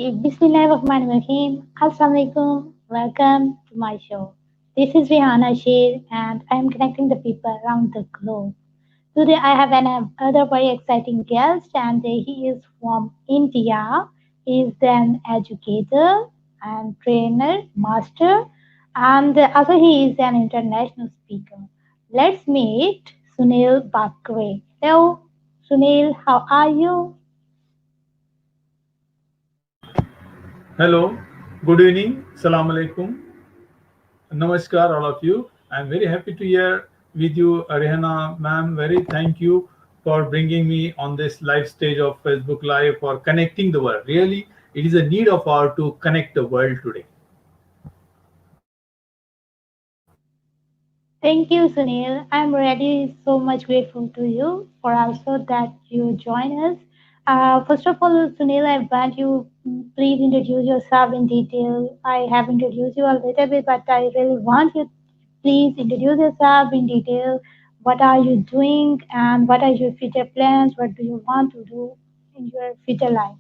Bismillahirrahmanirrahim. Assalamualaikum. Welcome to my show. This is Rihanna Sheer and I am connecting the people around the globe. Today I have another very exciting guest and he is from India. He is an educator and trainer, master and also he is an international speaker. Let's meet Sunil Bakre. Hello Sunil, how are you? Hello, good evening, Salam Alaikum, Namaskar, all of you. I'm very happy to hear with you, Rehana ma'am. Very thank you for bringing me on this live stage of Facebook Live for connecting the world. Really, it is a need of our to connect the world today. Thank you, Sunil. I'm really so much grateful to you for also that you join us. First of all, Sunil, I want you please introduce yourself in detail. I have introduced you a little bit, but I really want you please introduce yourself in detail. What are you doing and what are your future plans? What do you want to do in your future life?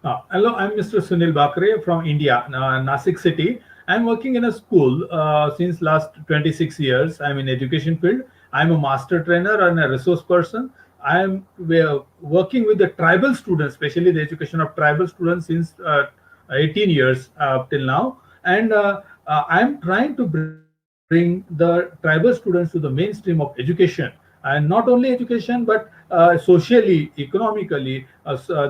Hello, I'm Mr. Sunil Bakre from India, Nasik city. I'm working in a school since last 26 years. I'm in education field. I'm a master trainer and a resource person. I'm working with the tribal students, especially the education of tribal students since 18 years till now. And I'm trying to bring the tribal students to the mainstream of education, and not only education but socially, economically,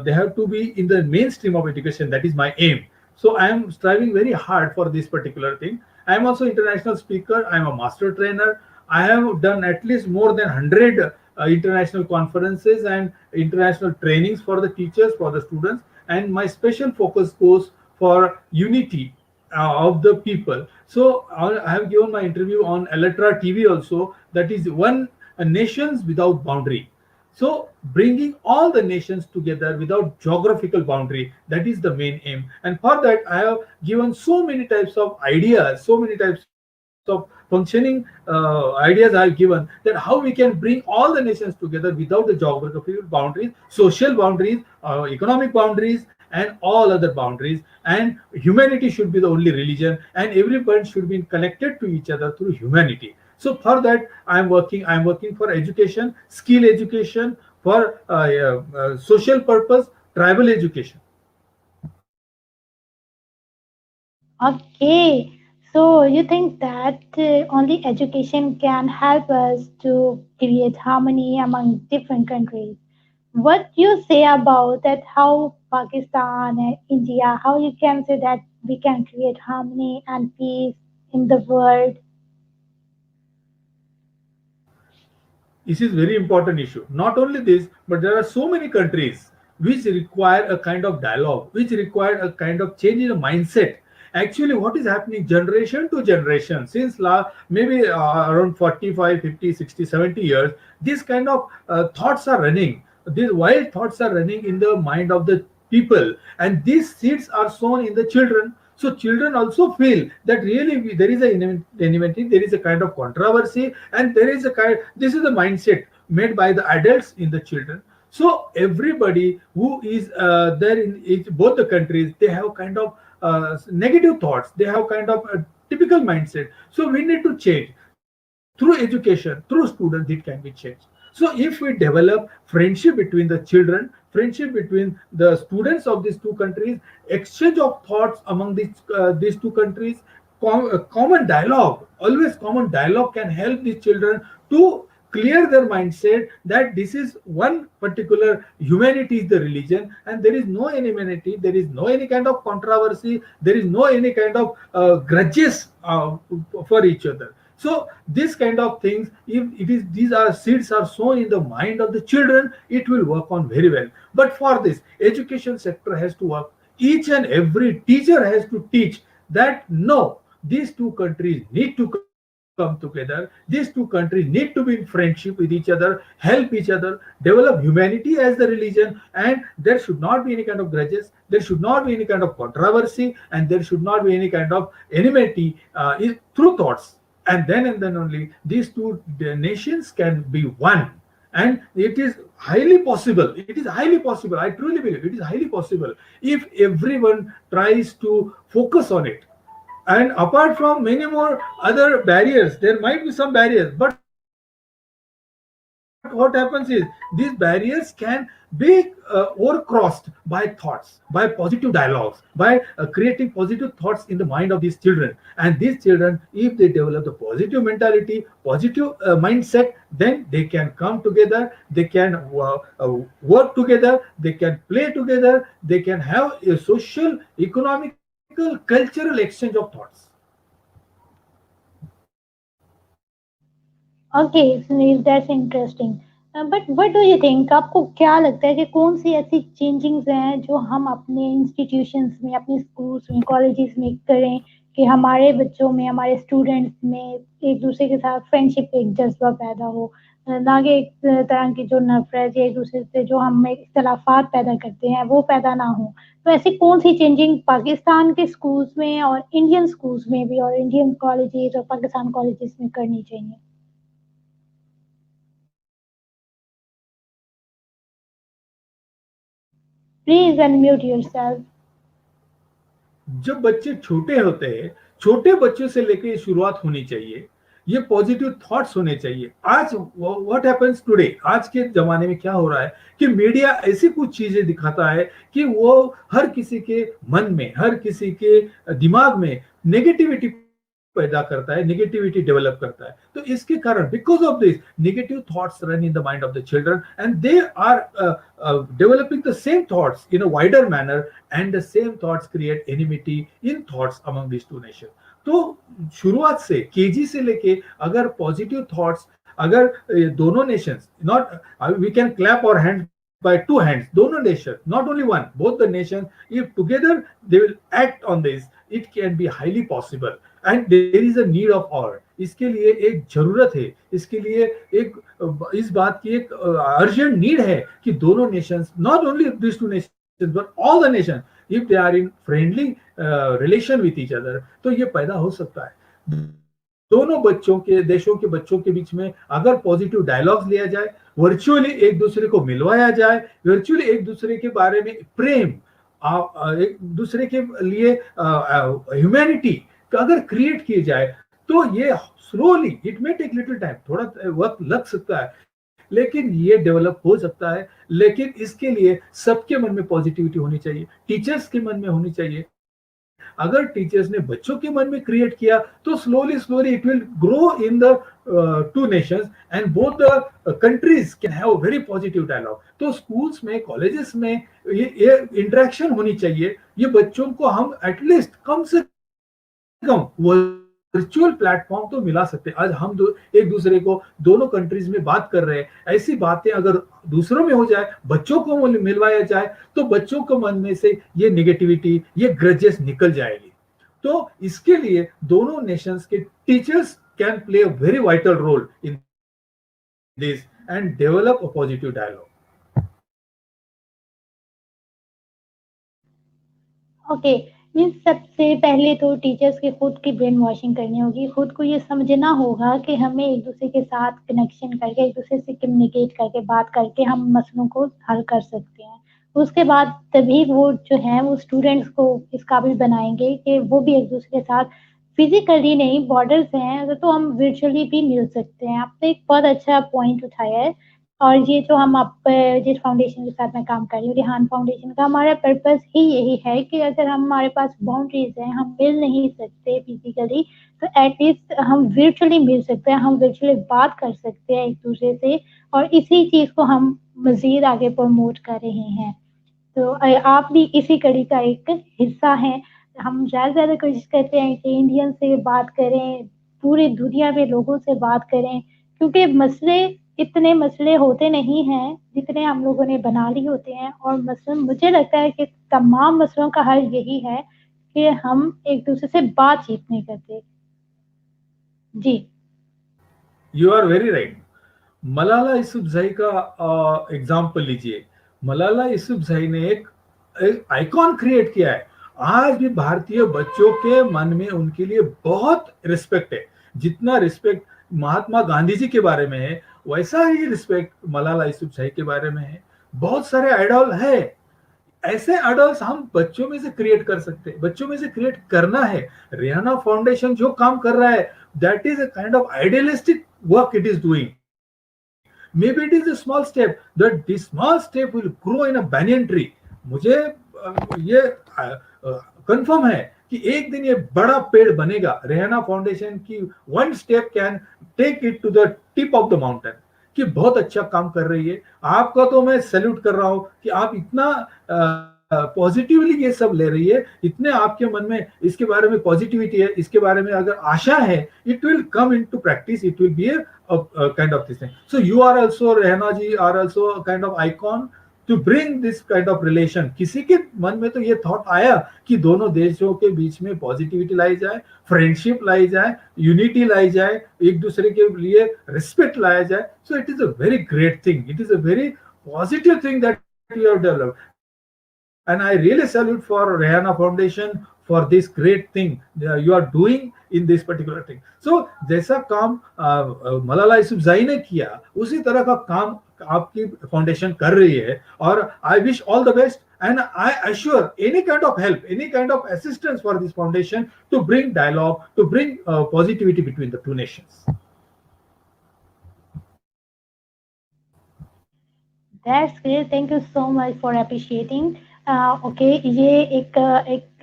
they have to be in the mainstream of education. That is my aim. So I am striving very hard for this particular thing. I am also international speaker. I am a master trainer. I have done at least more than 100 international conferences and international trainings for the teachers, for the students, and my special focus goes for unity of the people. So I have given my interview on Electra TV also. That is one nations without boundary. So bringing all the nations together without geographical boundary, that is the main aim. And for that, I have given so many types of ideas, so many types of functioning ideas I have given, that how we can bring all the nations together without the geographical boundaries, social boundaries, economic boundaries, and all other boundaries. And humanity should be the only religion, and everyone should be connected to each other through humanity. So for that, I'm working for education, skill education, for social purpose, tribal education. Okay, so you think that only education can help us to create harmony among different countries? What you say about that? How Pakistan and India? How you can say that we can create harmony and peace in the world? This is very important issue. Not only this, but there are so many countries which require a kind of dialogue, which require a kind of change in the mindset. Actually, what is happening generation to generation since maybe around 45, 50, 60, 70 years, these kind of thoughts are running. These wild thoughts are running in the mind of the people, and these seeds are sown in the children. So children also feel that really there is a enmity, there is a kind of controversy, and there is a kind. This is the mindset made by the adults in the children. So everybody who is there in both the countries, they have kind of negative thoughts. They have kind of a typical mindset. So we need to change through education, through students. It can be changed. So if we develop friendship between the children, friendship between the students of these two countries, exchange of thoughts among these two countries, common dialogue, always common dialogue can help these children to clear their mindset that this is one particular humanity is the religion, and there is no enmity, there is no any kind of controversy, there is no any kind of grudges for each other. So this kind of things, if it is these are seeds are sown in the mind of the children, it will work on very well. But for this, education sector has to work. Each and every teacher has to teach that no, these two countries need to come together. These two countries need to be in friendship with each other, help each other, develop humanity as the religion, and there should not be any kind of grudges, there should not be any kind of controversy, and there should not be any kind of enmity through thoughts. And then only these two nations can be one. and it is highly possible, it is highly possible, I truly believe it is highly possible if everyone tries to focus on it. And apart from many more other barriers, there might be some barriers, but what happens is these barriers can be overcrossed by thoughts, by positive dialogues, by creating positive thoughts in the mind of these children. And these children, if they develop the positive mentality, positive mindset, then they can come together, they can work together, they can play together, they can have a social, economical, cultural exchange of thoughts. Okay Sunil, that's interesting. But what do you think, आपको क्या लगता है कि कौन सी ऐसी changings हैं जो हम अपने इंस्टीट्यूशंस में, अपने स्कूल्स में, कॉलेजेस में करें कि हमारे बच्चों में, हमारे स्टूडेंट्स में एक दूसरे के साथ फ्रेंडशिप एक जज्बा पैदा हो, ना कि एक तरह की जो नफरत या एक दूसरे से जो हम में इख्तलाफात पैदा करते हैं वो पैदा ना हो। तो ऐसी कौन सी चेंजिंग पाकिस्तान के स्कूल्स में और इंडियन स्कूल्स में भी और इंडियन कॉलेजेस और पाकिस्तान कॉलेजेस में करनी चाहिए? Please unmute yourself. जब बच्चे छोटे होते हैं, छोटे बच्चों से लेकर ये शुरुआत होनी चाहिए, ये पॉजिटिव थॉट्स होने चाहिए। आज व्हाट हैपेंस टुडे, आज के जमाने में क्या हो रहा है कि मीडिया ऐसी कुछ चीजें दिखाता है कि वो हर किसी के मन में, हर किसी के दिमाग में नेगेटिविटी पैदा करता है, नेगेटिविटी डेवलप करता है। तो इसके कारण, because of this, negative thoughts run in the mind of the children and they are developing the same thoughts in a wider manner, and the same thoughts create enmity in thoughts among these two nations. तो शुरुआत से, KG से लेके अगर positive thoughts, अगर दोनों nations, not we can clap our hand by two hands, दोनों nation, not only one, both the nations, if together they will act on this, it can be highly possible, and there is a need of all. इसके लिए एक जरूरत है, इसके लिए एक इस बात की एक अर्जेंट नीड है कि दोनों nations, not only this two nations but all the nation, if they are in friendly relation with each other, तो ये पैदा हो सकता है। दोनों बच्चों के, देशों के बच्चों के बीच में अगर पॉजिटिव डायलॉग्स लिया जाए, वर्चुअली एक दूसरे को मिलवाया जाए, वर्चुअली एक दूसरे के बारे में प्रेम, एक दूसरे के लिए ह्यूमैनिटी अगर क्रिएट की जाए, तो ये slowly, it may take little time, थोड़ा वक्त लग सकता है, लेकिन ये डेवलप हो सकता है। लेकिन इसके लिए सबके मन में पॉजिटिविटी होनी चाहिए, टीचर्स के मन में होनी चाहिए। अगर टीचर्स ने बच्चों के मन में क्रिएट किया, तो slowly slowly it will grow in the two nations and both the countries can have very positive dialogue. तो स्कूल्स में, कॉलेजेस में ये इंटरेक्शन होनी चाहिए। ये बच्चों को हम एटलीस्ट कम से कम वर्चुअल प्लेटफॉर्म तो मिला सकते हैं। आज हम एक दूसरे को दोनों कंट्रीज में बात कर रहे हैं, ऐसी बातें अगर दूसरों में हो जाए, बच्चों को मिलवाया जाए, तो बच्चों को मन में से ये नेगेटिविटी, ये ग्रजेस निकल जाएगी। तो इसके लिए दोनों नेशंस के teachers can play a very vital role in this and develop a positive dialogue. Okay, means सबसे पहले तो टीचर्स की खुद की ब्रेन वॉशिंग करनी होगी, खुद को ये समझना होगा कि हमें एक दूसरे के साथ कनेक्शन करके, एक दूसरे से कम्युनिकेट करके, बात करके हम मसलों को हल कर सकते हैं। उसके बाद तभी वो जो है वो स्टूडेंट्स को इस काबिल बनाएंगे कि वो भी एक दूसरे के साथ फिजिकली नहीं, बॉर्डर्स हैं तो हम वर्चुअली भी मिल सकते हैं। आपने एक बहुत अच्छा पॉइंट उठाया है। और ये जो हम आप जिस फाउंडेशन के साथ मैं काम कर रही हूँ, रिहान फाउंडेशन का, हमारा पर्पस ही यही है कि अगर हमारे पास बाउंड्रीज हैं, हम मिल नहीं सकते फिजिकली, तो एटलीस्ट हम वर्चुअली मिल सकते हैं, हम वर्चुअली बात कर सकते हैं एक दूसरे से, और इसी चीज को हम मजीद आगे प्रमोट कर रहे हैं। तो आप भी इसी कड़ी का एक हिस्सा हैं। हम ज़्यादा से ज़्यादा कोशिश करते हैं कि इंडियन से बात करें, पूरी दुनिया में लोगों से बात करें, क्योंकि मसले, इतने मसले होते नहीं हैं जितने हम लोगों ने बना लिए होते हैं। और मसलन मुझे लगता है कि तमाम मसलों का हल यही है कि हम एक दूसरे से बातचीत नहीं करते। जी, you are very right. Malala Yousafzai का एग्जाम्पल लीजिए। मलाला यूसुफजई ने एक आइकॉन क्रिएट किया है। आज भी भारतीय बच्चों के मन में उनके लिए बहुत रिस्पेक्ट है। जितना रिस्पेक्ट महात्मा गांधी जी के बारे में है, वैसा ही रिस्पेक्ट मलाला यूसुफजई के बारे में है। बहुत सारे आइडल है, ऐसे आइडल्स हम बच्चों में से क्रिएट कर सकते हैं, बच्चों में से क्रिएट करना है। रिहाना फाउंडेशन जो काम कर रहा है, that is a kind of idealistic work it is doing. Maybe it is a small step, that this small step will grow in a banyan tree. मुझे ये कंफर्म है कि एक दिन ये बड़ा पेड़ बनेगा। रेहाना फाउंडेशन की one step can take it to the tip of the mountain, कि बहुत अच्छा काम कर रही है। आपका तो मैं सैल्यूट कर रहा हूं कि आप इतना पॉजिटिवली ये सब ले रही है, इतने आपके मन में इसके बारे में पॉजिटिविटी है, इसके बारे में अगर आशा है, it will come into practice, it will be a kind of this thing. So you are also, Rehana ji are also a kind of icon to bring this kind of relation. किसी के मन में तो ये thought आया कि दोनों देशों के बीच में पॉजिटिविटी लाई जाए, फ्रेंडशिप लाई जाए, यूनिटी लाई जाए, एक दूसरे के लिए रिस्पेक्ट लाया जाए। So it is a very great thing, it is a very positive thing that you have developed, and I really salute for Rehana Foundation for this great thing you are doing in this particular thing. So जैसा काम मलाला यूसुफजई ने किया, उसी तरह का काम आपकी foundation कर रही है, और I wish all the best, and I assure any kind of help, any kind of assistance for this foundation to bring dialogue, to bring positivity between the two nations. That's great. Thank you so much for appreciating. Okay, ये एक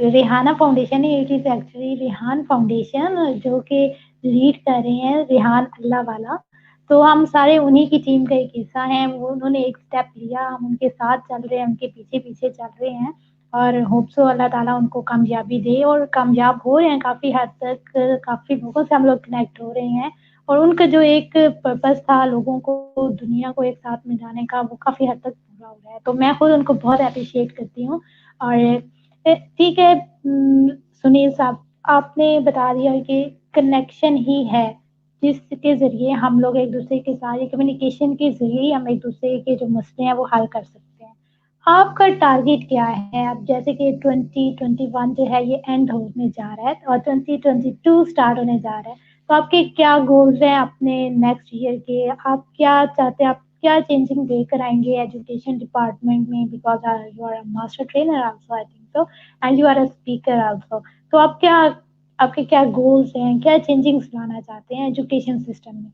Rehana foundation है। It is actually Rehan foundation जो कि lead कर रहे हैं रेहान अल्लाह वाला। तो हम सारे उन्हीं की टीम का एक हिस्सा हैं। वो उन्होंने एक स्टेप लिया, हम उनके साथ चल रहे हैं, उनके पीछे पीछे चल रहे हैं, और होप सो अल्लाह ताला उनको कामयाबी दे, और कामयाब हो रहे हैं काफ़ी हद तक। काफ़ी लोगों से हम लोग कनेक्ट हो रहे हैं, और उनका जो एक पर्पस था लोगों को, दुनिया को एक साथ मिलाने का, वो काफ़ी हद तक पूरा हो रहा है। तो मैं खुद उनको बहुत एप्रिशिएट करती हूँ। और ठीक है, सुनील साहब, आपने बता दिया कि कनेक्शन ही है जिसके ज़रिए हम लोग एक दूसरे के साथ, कम्युनिकेशन के ज़रिए ही हम एक दूसरे के जो मसले हैं वो हल कर सकते हैं। आपका टारगेट क्या है? अब जैसे कि 2021 जो है ये एंड होने जा रहा है, और 2022 स्टार्ट होने जा रहा है, तो आपके क्या गोल्स हैं अपने नेक्स्ट ईयर के? आप क्या चाहते हैं, आप क्या चेंजिंग लेकर आएंगे एजुकेशन डिपार्टमेंट में? Because you are a master trainer also, I think so, and you are a speaker also. तो आप क्या, आपके क्या गोल्स हैं, क्या चेंजिंग्स लाना चाहते हैं एजुकेशन सिस्टम में?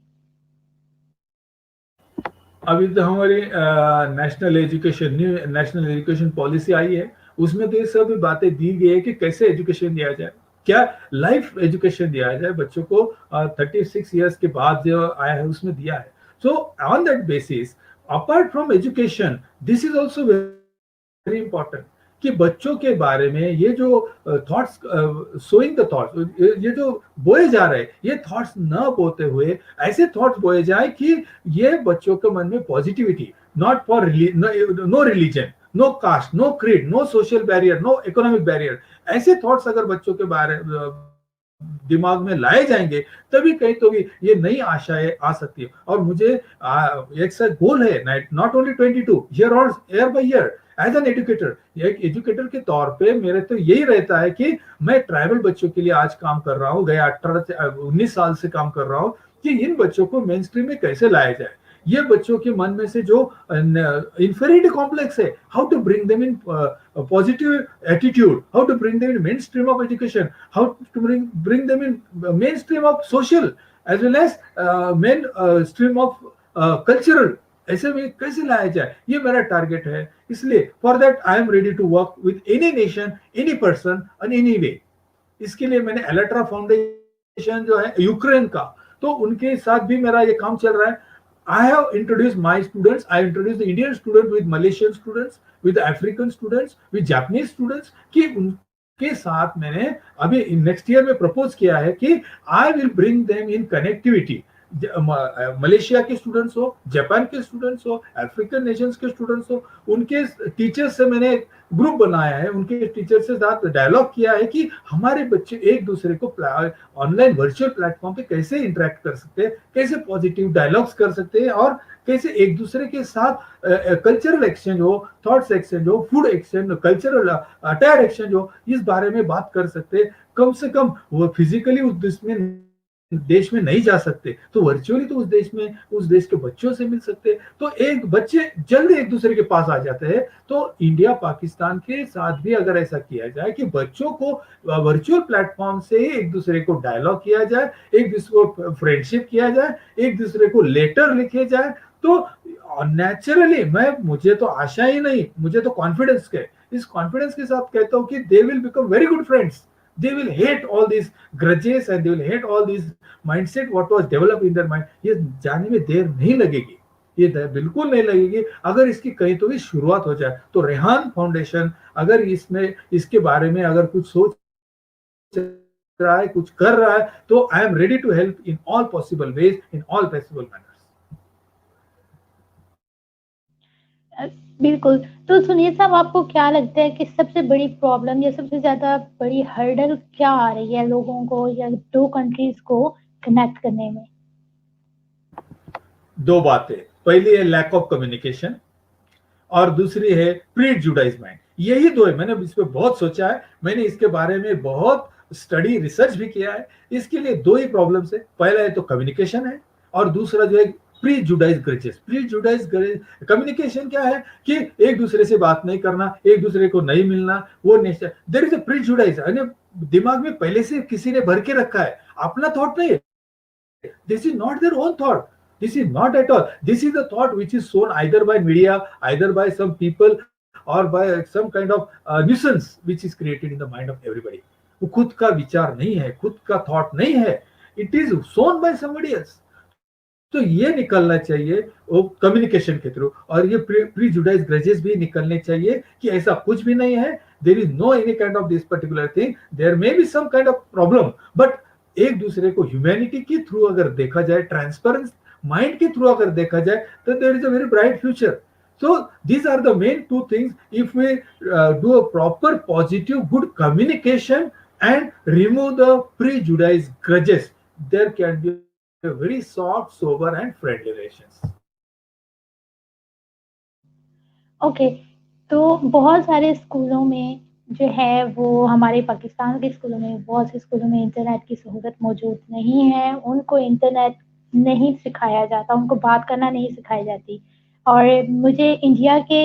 अभी तो हमारी नेशनल एजुकेशन पॉलिसी आई है, उसमें तो ये सब बातें दी गई है कि कैसे एजुकेशन दिया जाए, क्या लाइफ एजुकेशन दिया जाए बच्चों को। 36 ईयर्स के बाद जो आया है उसमें दिया है। So on that basis, apart from education, this is also very important कि बच्चों के बारे में ये जो थॉट्स, सोइंग द थॉट्स, ये जो बोए जा रहे हैं, ये थॉट्स न बोते हुए ऐसे थॉट्स बोए जाए कि ये बच्चों के मन में positivity, not for no religion, no caste, no creed, no social barrier, no economic barrier, ऐसे थॉट्स अगर बच्चों के बारे दिमाग में लाए जाएंगे, तभी कहीं तो भी ये नई आशाएं आ सकती है। और मुझे एक सा गोल है, not only 22 year by year, as an educator, एक एजुकेटर के तौर पे मेरे तो यही रहता है कि मैं ट्राइबल बच्चों के लिए आज काम कर रहा हूँ, गए 18 से 19 साल से काम कर रहा हूँ कि इन बच्चों को मेन स्ट्रीम में कैसे लाया जाए। ये बच्चों के मन में से जो इंफीरियरिटी कॉम्प्लेक्स है, how to bring them in positive attitude, how to bring them in main stream of education, how to bring them in main stream of social as well as main stream of cultural, ऐसे में कैसे लाया जाए, ये मेरा target है। इसलिए for that I am ready to work with any nation, any person, in any way. इसके लिए मैंने एलेट्रा फाउंडेशन जो है यूक्रेन का, तो उनके साथ भी मेरा ये काम चल रहा है। I have introduced my students, I introduced the Indian students with Malaysian students, with African students, with Japanese students, कि उनके साथ मैंने अभी नेक्स्ट ईयर में प्रपोज किया है कि I will bring them in connectivity। Malaysia के स्टूडेंट्स हो, जापान के स्टूडेंट्स हो, अफ्रीकन नेशंस के स्टूडेंट्स हो, उनके टीचर्स से मैंने ग्रुप बनाया है, उनके टीचर से साथ डायलॉग किया है कि हमारे बच्चे एक दूसरे को ऑनलाइन वर्चुअल प्लेटफॉर्म पे कैसे इंटरेक्ट कर सकते हैं, कैसे पॉजिटिव डायलॉग्स कर सकते हैं, और कैसे एक दूसरे के साथ कल्चरल एक्सचेंज हो, थॉट्स एक्सचेंज हो, food exchange, cultural attire exchange हो, इस बारे में बात कर सकते हैं। कम से कम वो फिजिकली उसमें देश में नहीं जा सकते तो वर्चुअली तो उस देश के बच्चों से मिल सकते हैं। तो एक बच्चे जल्दी एक दूसरे के पास आ जाते हैं। तो इंडिया पाकिस्तान के साथ भी अगर ऐसा किया जाए कि बच्चों को वर्चुअल प्लेटफॉर्म से ही एक दूसरे को डायलॉग किया जाए, एक दूसरे को फ्रेंडशिप किया जाए, एक दूसरे को लेटर लिखे जाए, तो नेचुरली मुझे तो आशा ही नहीं, मुझे तो कॉन्फिडेंस है, इस कॉन्फिडेंस के साथ कहता हूं कि they will become very good friends. They will hate all these grudges and they will hate all these mindset what was developed in their mind। ये जाने में देर नहीं लगेगी, ये बिल्कुल नहीं लगेगी अगर इसकी कहीं तो भी शुरुआत हो जाए। तो रेहान फाउंडेशन अगर इसमें इसके बारे में अगर कुछ सोच रहा है, कुछ कर रहा है, तो I am ready to help in all possible ways, in all possible manners. Uh, बिल्कुल। तो सुनिए साहब, आपको क्या लगता है कि सबसे बड़ी प्रॉब्लम या सबसे ज़्यादा बड़ी हर्डल क्या आ रही है लोगों को या 2 कंट्रीज़ को कनेक्ट करने में? दो बातें, पहली है लैक ऑफ कम्युनिकेशन और दूसरी है प्रीजुडाइजमेंट। यही दो है, मैंने इस पे बहुत सोचा है, मैंने इसके बारे में बहुत स्टडी रिसर्च भी किया है। इसके लिए दो ही प्रॉब्लम्स है, पहला है तो कम्युनिकेशन है और दूसरा जो है प्रीजुडाइज ग्रजेस। प्रीजुडाइज कम्युनिकेशन क्या है कि एक दूसरे से बात नहीं करना, एक दूसरे को नहीं मिलना, वो नेचर देयर इज अ प्रीजुडाइज, दिमाग में पहले से किसी ने भर के रखा है, अपना थॉट नहीं है। This is not their own thought. This is not at all. This is the thought which is shown either by media, either by some people, or by some kind of nuisance which is created in the mind of everybody. वो खुद का विचार नहीं है, खुद का thought नहीं है, it is sown by somebody else. तो ये निकलना चाहिए वो कम्युनिकेशन के थ्रू, और ये प्रीजुडाइज ग्रजेस भी निकलने चाहिए कि ऐसा कुछ भी नहीं है, there is no any kind of this particular thing, there may be some kind of problem, but एक दूसरे को ह्यूमैनिटी के थ्रू अगर देखा जाए, ट्रांसपेरेंस माइंड के थ्रू अगर देखा जाए, तो there is a very bright future. So these are the main two things. If we do a proper positive good communication and remove the prejudiced grudges, there can be a very soft, sober and friendly relations. Okay. तो बहुत सारे स्कूलों में जो है वो हमारे पाकिस्तान के स्कूलों में, बहुत से स्कूलों में इंटरनेट की सहूलत मौजूद नहीं है। उनको इंटरनेट नहीं सिखाया जाता, उनको बात करना नहीं सिखाई जाती। और मुझे इंडिया के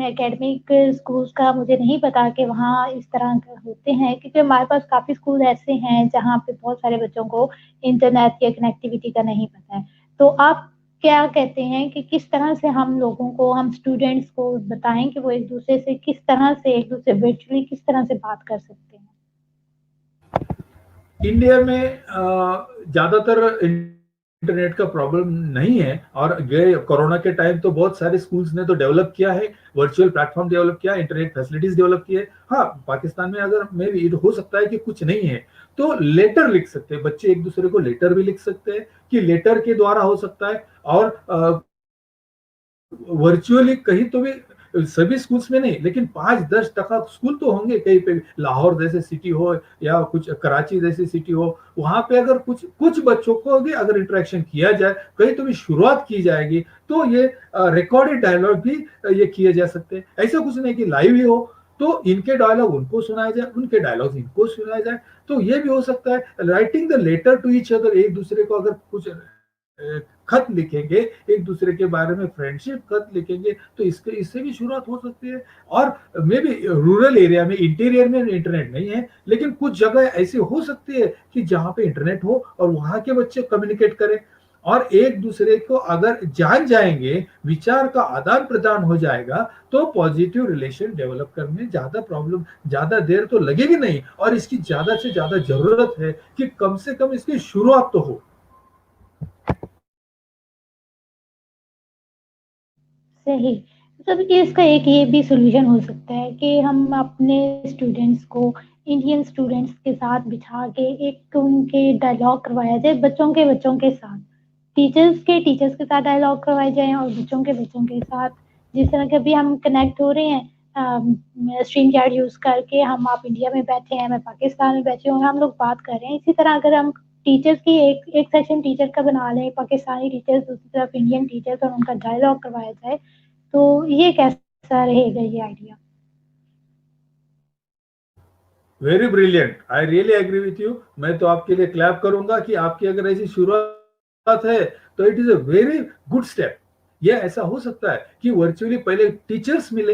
एकेडमिक स्कूल्स का मुझे नहीं पता कि वहाँ इस तरह के होते हैं, क्योंकि हमारे पास काफ़ी स्कूल ऐसे हैं जहाँ पे बहुत सारे बच्चों को इंटरनेट या कनेक्टिविटी का नहीं पता है। तो आप क्या कहते हैं कि किस तरह से हम लोगों को, हम स्टूडेंट्स को बताएं कि वो एक दूसरे से किस तरह से, एक दूसरे वर्चुअली किस तरह से बात कर सकते हैं? इंडिया में ज्यादातर इंटरनेट का प्रॉब्लम नहीं है, और गए कोरोना के टाइम तो बहुत सारे स्कूल्स ने तो डेवलप किया है, वर्चुअल प्लेटफॉर्म डेवलप किया, इंटरनेट फैसिलिटीज डेवलप की है। हाँ, पाकिस्तान में अगर मे बी हो सकता है कि कुछ नहीं है, तो लेटर लिख सकते हैं बच्चे, एक दूसरे को लेटर भी लिख सकते हैं, कि लेटर के द्वारा हो सकता है। और वर्चुअली कहीं तो भी, सभी स्कूल्स में नहीं लेकिन 5-10% स्कूल तो होंगे कहीं पे, लाहौर जैसे सिटी हो या कुछ कराची जैसी सिटी हो, वहां पे अगर कुछ कुछ बच्चों को भी अगर इंटरेक्शन किया जाए, कहीं तो भी शुरुआत की जाएगी, तो ये रिकॉर्डेड डायलॉग भी ये किए जा सकते हैं। ऐसा कुछ नहीं कि लाइव ही हो, तो इनके डायलॉग उनको सुनाया जाए, उनके डायलॉग इनको सुनाया जाए, तो ये भी हो सकता है। Writing the letter to each other, एक दूसरे को अगर कुछ खत लिखेंगे, एक दूसरे के बारे में फ्रेंडशिप खत लिखेंगे, तो इससे भी शुरुआत हो सकती है। और मे बी रूरल एरिया में, इंटीरियर में इंटरनेट नहीं है, लेकिन कुछ जगह ऐसी हो सकती है कि जहां पे इंटरनेट हो और वहां के बच्चे कम्युनिकेट करें, और एक दूसरे को अगर जान जाएंगे, विचार का आदान प्रदान हो जाएगा, तो पॉजिटिव रिलेशन डेवलप करने में ज्यादा देर तो लगेगी नहीं, और इसकी ज्यादा से ज्यादा जरूरत है कि कम से कम इसकी शुरुआत तो हो। सही। मतलब कि इसका एक ये भी सॉल्यूशन हो सकता है कि हम अपने स्टूडेंट्स को इंडियन स्टूडेंट्स के साथ बिठा के एक उनके डायलॉग करवाया जाए, बच्चों के साथ, टीचर्स के साथ डायलॉग करवाए जाए, और बच्चों के साथ, जिस तरह के अभी हम कनेक्ट हो रहे हैं स्ट्रीम चैट यूज करके, हम, आप इंडिया में बैठे हैं, मैं पाकिस्तान में बैठी हूँ, हम लोग बात कर रहे हैं। इसी तरह अगर हम टीचर्स की एक एक सेक्शन टीचर का बना लें, पाकिस्तानी टीचर्स, दूसरी तरफ इंडियन टीचर्स, और उनका डायलॉग करवाया जाए, तो ये कैसा रहेगा ये idea? Very brilliant, I really agree with you. मैं तो आपके लिए क्लैप करूंगा कि आपकी अगर ऐसी शुरुआत है तो it is a very good step. ये ऐसा हो सकता है कि वर्चुअली पहले टीचर्स मिले,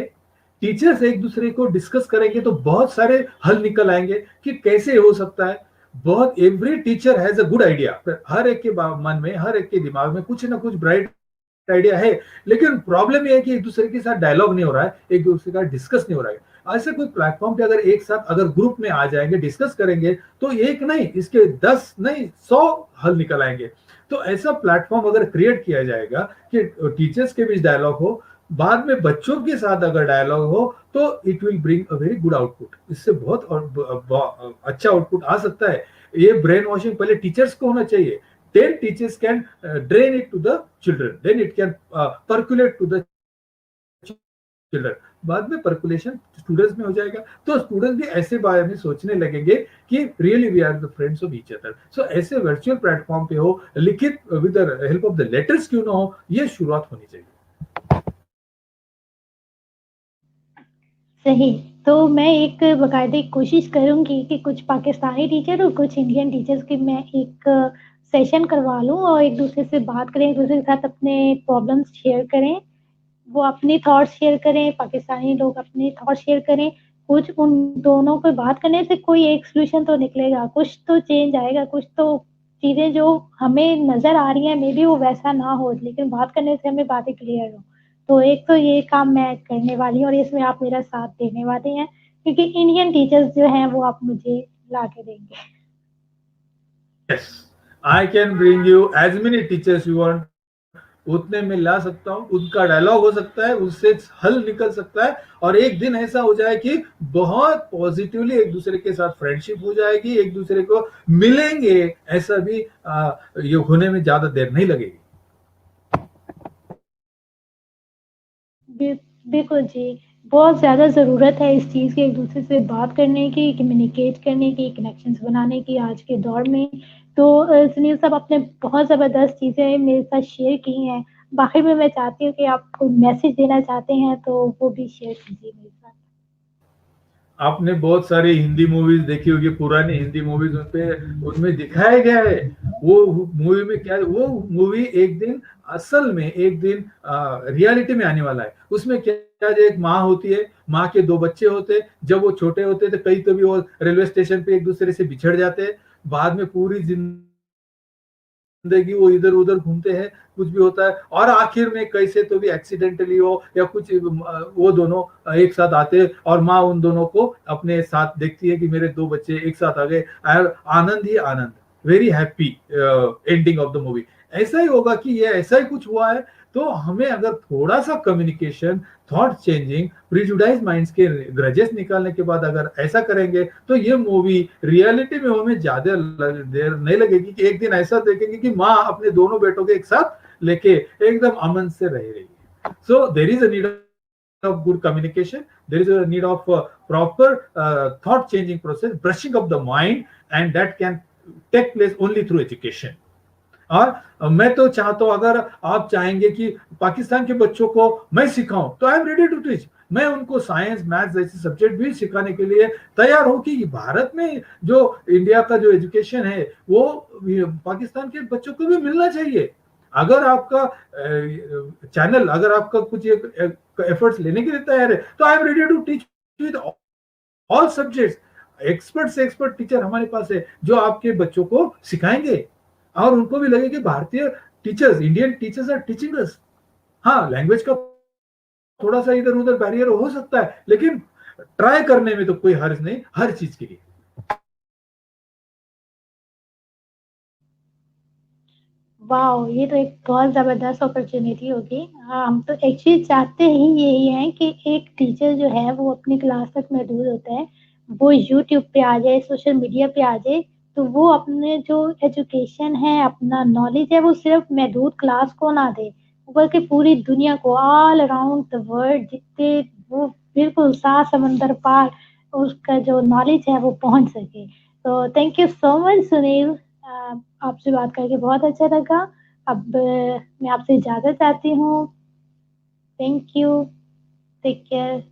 टीचर्स एक दूसरे को डिस्कस करेंगे तो बहुत सारे हल निकल आएंगे कि कैसे हो सकता है। बहुत every teacher has a good idea, हर एक के मन में, हर एक के दिमाग में कुछ ना कुछ ब्राइट आइडिया है, लेकिन प्रॉब्लम ये है कि एक दूसरे के साथ डायलॉग नहीं हो रहा है, एक दूसरे का डिस्कस नहीं हो रहा है। ऐसे कोई प्लेटफॉर्म पे अगर एक साथ अगर ग्रुप में आ जाएंगे, डिस्कस करेंगे, तो एक नहीं, इसके 10 नहीं 100 हल निकल आएंगे। तो ऐसा प्लेटफॉर्म अगर क्रिएट किया जाएगा कि टीचर्स के बीच डायलॉग हो, बाद में बच्चों के साथ अगर डायलॉग हो, तो it will bring a very good output. इससे बहुत अच्छा आउटपुट आ सकता है। ये ब्रेन वॉशिंग पहले टीचर्स को होना चाहिए, then teachers can drain it to the children, then it can percolate to the children, बाद में परकुलेशन स्टूडेंट्स में हो जाएगा, तो स्टूडेंट्स भी ऐसे बारे में सोचने लगेंगे कि really we are the friends of each other. So ऐसे वर्चुअल प्लेटफॉर्म पे हो, लिखित with the help of the letters क्यों ना हो, ये शुरुआत होनी चाहिए। सही। तो मैं एक बाकायदे कोशिश करूँगी कि कुछ पाकिस्तानी टीचर और कुछ इंडियन टीचर्स की मैं एक सेशन करवा लूँ और एक दूसरे से बात करें, एक दूसरे के साथ अपने प्रॉब्लम्स शेयर करें। वो अपने थॉट्स शेयर करें, पाकिस्तानी लोग अपने थॉट्स शेयर करें। कुछ उन दोनों को बात करने से कोई एक सॉल्यूशन तो निकलेगा, कुछ तो चेंज आएगा, कुछ तो चीज़ें जो हमें नज़र आ रही हैं मे बी वो वैसा ना हो, लेकिन बात करने से हमें बातें क्लियर हो। तो एक तो ये काम मैं करने वाली हूँ और इसमें आप मेरा साथ देने वाले हैं, क्योंकि इंडियन टीचर्स जो हैं वो आप मुझे ला के देंगे। Yes, I can bring you as many teachers you want, उतने में ला सकता हूँ। उनका डायलॉग हो सकता है, उससे हल निकल सकता है, और एक दिन ऐसा हो जाए कि बहुत पॉजिटिवली एक दूसरे के साथ फ्रेंडशिप हो जाएगी, एक दूसरे को मिलेंगे, ऐसा भी ये होने में ज्यादा देर नहीं लगेगी। बिल्कुल जी। बहुत ज़्यादा ज़रूरत है इस चीज़ की, एक-दूसरे से बात करने की, कम्युनिकेट करने की, कनेक्शंस बनाने की आज के दौर में। तो सुनील साहब आपने बहुत ज़बरदस्त चीज़ें मेरे साथ शेयर की हैं। आखिर में मैं चाहती हूँ कि आप कोई मैसेज देना चाहते हैं तो वो भी शेयर कीजिए मेरे साथ। आपने बहुत सारी हिंदी मूवीज देखी होगी, पुरानी हिंदी मूवीज, उनपे उनमें दिखाया गया है वो मूवी में क्या, वो मूवी एक दिन असल में एक दिन रियलिटी में आने वाला है। उसमें क्या क्या एक माँ होती है, माँ के दो बच्चे होते हैं, जब वो छोटे होते थे कई तो भी वो रेलवे स्टेशन पे एक दूसरे से बिछड़ जाते हैं, बाद में पूरी जिंदगी जिंदगी वो इधर उधर घूमते हैं, कुछ भी होता है, और आखिर में कैसे तो भी एक्सीडेंटली हो या कुछ वो दोनों एक साथ आते हैं, और माँ उन दोनों को अपने साथ देखती है कि मेरे दो बच्चे एक साथ आ गए, आनंद ही आनंद, very happy ending of the movie. ऐसा ही होगा कि ये ऐसा ही कुछ हुआ है। तो हमें अगर थोड़ा सा communication, thought changing, prejudice minds के ग्रजेस निकालने के बाद अगर ऐसा करेंगे, तो ये मूवी रियलिटी में हमें ज्यादा देर नहीं लगेगी कि एक दिन ऐसा देखेंगे कि माँ अपने दोनों बेटों के एक साथ लेके एकदम अमन से रह रही है। So there is a need of good communication, there is a need of proper thought changing process, brushing of the mind, and that can take place only through education। और मैं तो चाहता हूं, अगर आप चाहेंगे कि पाकिस्तान के बच्चों को मैं सिखाऊं, तो I am ready to teach. मैं उनको साइंस मैथ्स जैसे सब्जेक्ट भी सिखाने के लिए तैयार हूं, कि भारत में जो इंडिया का जो एजुकेशन है वो पाकिस्तान के बच्चों को भी मिलना चाहिए। अगर आपका चैनल, अगर आपका कुछ एफर्ट्स लेने के लिए तैयार है, तो I am ready to teach with all subjects. Expert से एक्सपर्ट टीचर हमारे पास है जो आपके बच्चों को सिखाएंगे, और उनको भी लगे कि भारतीय teachers, Indian teachers are teaching us. हाँ, लैंग्वेज का थोड़ा सा इधर उधर बैरियर हो सकता है, लेकिन ट्राई करने में तो कोई हर्ज नहीं, हर चीज के लिए। वाओ! ये तो एक बहुत ज़बरदस्त अपॉर्च्युनिटी होगी। हम तो एक्चुअली चाहते ही यही हैं कि एक टीचर जो है वो अपनी क्लास तक महदूद होता है। वो यूट्यूब पे आ जाए, सोशल मीडिया पे आ जाए, तो वो अपने जो एजुकेशन है, अपना नॉलेज है, वो सिर्फ़ महदूद क्लास को ना दे, बल्कि पूरी दुनिया को, ऑल अराउंड द वर्ल्ड, जितने वो बिल्कुल सात समंदर पार उसका जो नॉलेज है वो पहुँच सके। तो thank you so much Sunil. आपसे बात करके बहुत अच्छा लगा। अब मैं आपसे इजाज़त चाहती हूँ। Thank you. Take care.